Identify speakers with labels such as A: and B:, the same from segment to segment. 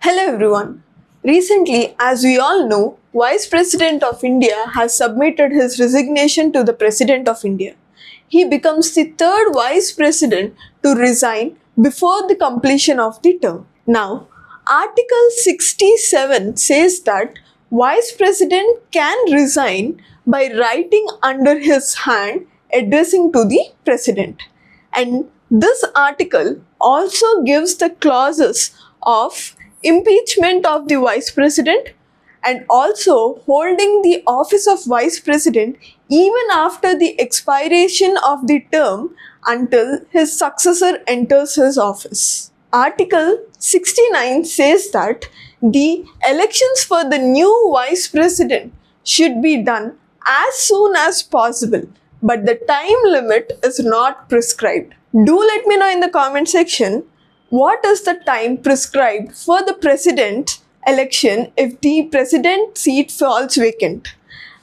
A: Hello everyone. Recently, as we all know, Vice President of India has submitted his resignation to the President of India. He becomes the third Vice President to resign before the completion of the term. Now, Article 67 says that Vice President can resign by writing under his hand addressing to the President. And this article also gives the clauses of impeachment of the Vice President and also holding the office of Vice President even after the expiration of the term until his successor enters his office. Article 69 says that the elections for the new Vice President should be done as soon as possible, but the time limit is not prescribed. Do let me know in the comment section what is the time prescribed for the president election if the president seat falls vacant,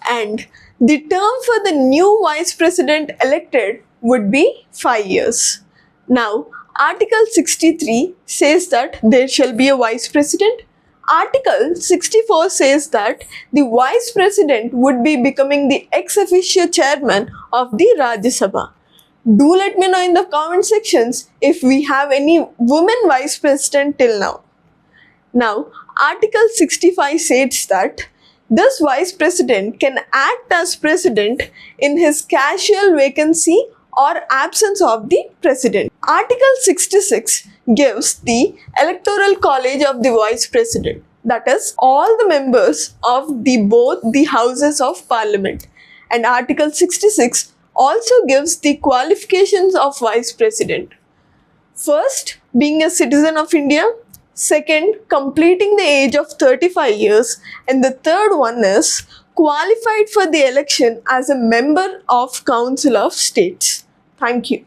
A: and the term for the new vice president elected would be 5 years. Now, Article 63 says that there shall be a vice president. Article 64 says that the vice president would be becoming the ex officio chairman of the Rajya Sabha. Do let me know in the comment sections if we have any women vice president till now. Now, Article 65 states that this vice president can act as president in his casual vacancy or absence of the president. Article 66 gives the electoral college of the vice president, that is, all the members of both the houses of parliament. And Article 66 also gives the qualifications of vice president. First, being a citizen of India. Second, completing the age of 35 years. And the third one is qualified for the election as a member of Council of States. Thank you.